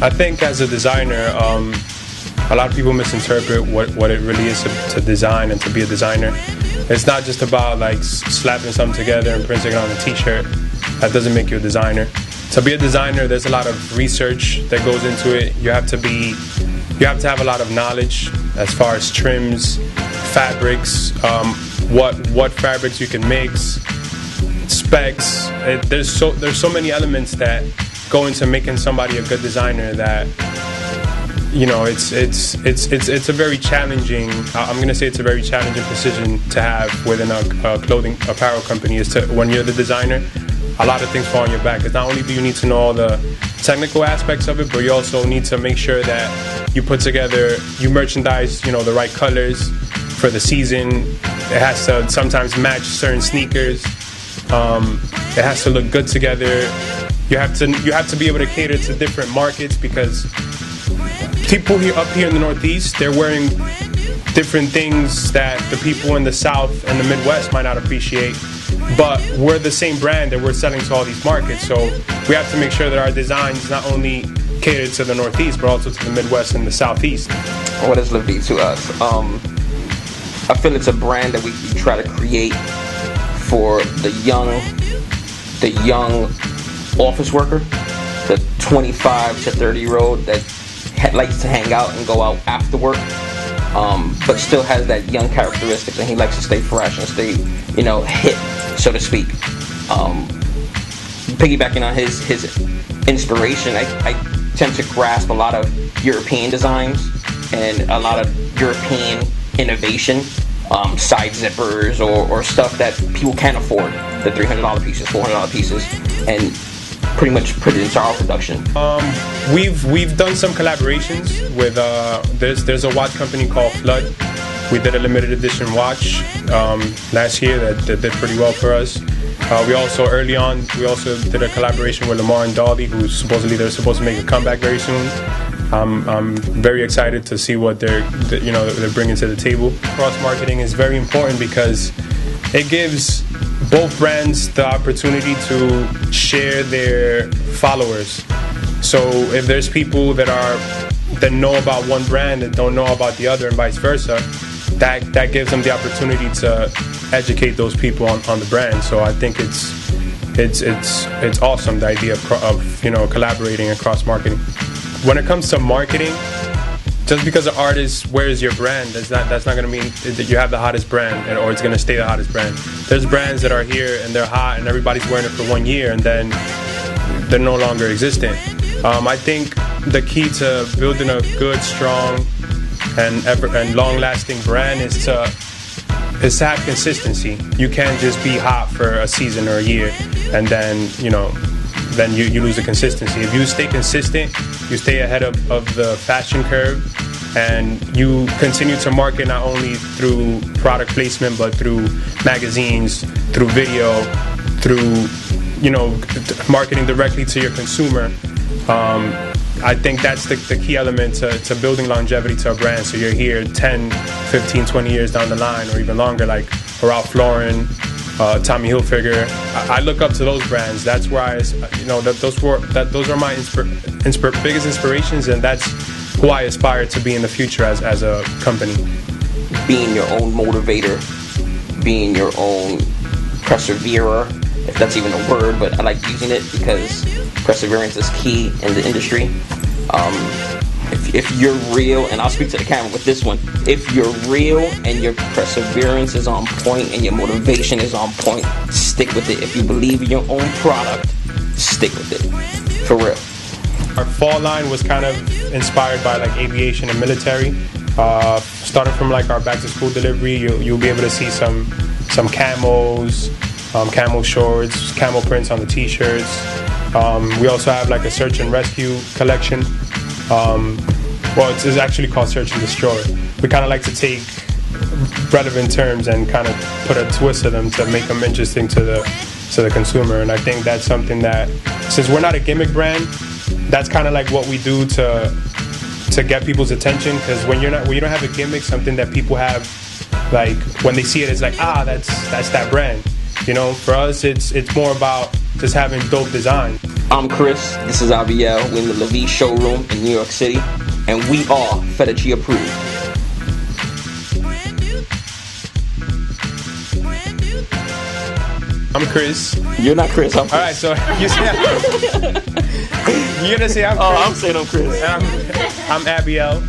I think as a designer, a lot of people misinterpret what it really is to design and to be a designer. It's not just about like slapping something together and printing it on a t-shirt. That doesn't make you a designer. To be a designer, there's a lot of research that goes into it. You have to have a lot of knowledge as far as trims, fabrics, what fabrics you can mix, specs. There's so many elements that go into making somebody a good designer that, you know, it's a very challenging. I'm gonna say it's a very challenging position to have within a clothing apparel company. Is to, when you're the designer, a lot of things fall on your back. Because not only do you need to know all the technical aspects of it, but you also need to make sure that you put together, you merchandise, you know, the right colors for the season. It has to sometimes match certain sneakers. It has to look good together. You have to be able to cater to different markets, because people up here in the Northeast, they're wearing different things that the people in the South and the Midwest might not appreciate. But we're the same brand that we're selling to all these markets, so we have to make sure that our designs not only cater to the Northeast, but also to the Midwest and the Southeast. What is lavie to us? I feel it's a brand that we try to create for the young office worker, the 25 to 30-year-old that likes to hang out and go out after work, but still has that young characteristics, and he likes to stay fresh and stay, you know, hip, so to speak. Piggybacking on his inspiration, I tend to grasp a lot of European designs and a lot of European innovation, side zippers or stuff that people can't afford, the $300 pieces, $400 pieces, and pretty much put it into our production. We've done some collaborations with there's a watch company called Flood. We did a limited edition watch last year that did pretty well for us. We also did a collaboration with Lamar and Dolly, they're supposed to make a comeback very soon. I'm very excited to see what they're bringing to the table. Cross marketing is very important because it gives both brands the opportunity to share their followers. So if there's people that know about one brand and don't know about the other, and vice versa, that gives them the opportunity to educate those people on the brand. So I think it's awesome, the idea of collaborating and cross marketing. When it comes to marketing, just because an artist wears your brand, that's not going to mean that you have the hottest brand or it's going to stay the hottest brand. There's brands that are here and they're hot and everybody's wearing it for 1 year and then they're no longer existent. I think the key to building a good, strong, and long-lasting brand is to have consistency. You can't just be hot for a season or a year and then you lose the consistency. If you stay consistent, you stay ahead of the fashion curve, and you continue to market not only through product placement but through magazines, through video, through marketing directly to your consumer. I think that's the key element to building longevity to a brand. So you're here 10, 15, 20 years down the line, or even longer, like Ralph Lauren, Tommy Hilfiger. I look up to those brands. That's where those are my biggest inspirations, and that's who I aspire to be in the future as a company. Being your own motivator, being your own perseverer, if that's even a word, but I like using it because perseverance is key in the industry. If you're real, and I'll speak to the camera with this one, if you're real and your perseverance is on point and your motivation is on point, stick with it. If you believe in your own product, stick with it. For real. Our fall line was kind of inspired by like aviation and military. Starting from like our back to school delivery, you'll be able to see some camos, camo shorts, camo prints on the t-shirts. We also have like a search and rescue collection. It's actually called Search and Destroy. We kind of like to take relevant terms and kind of put a twist to them to make them interesting to the consumer. And I think that's something that, since we're not a gimmick brand, that's kind of like what we do to get people's attention. Because when you don't have a gimmick, something that people have, like when they see it, it's like, that's that brand. For us, it's more about just having dope design. I'm Chris. This is Abiel. We're in the Lavie showroom in New York City, and we are phatechee approved. I'm Chris. You're not Chris. I'm Chris. All right, so you say you're gonna say I'm Chris. Oh, I'm saying I'm Chris. I'm Abiel.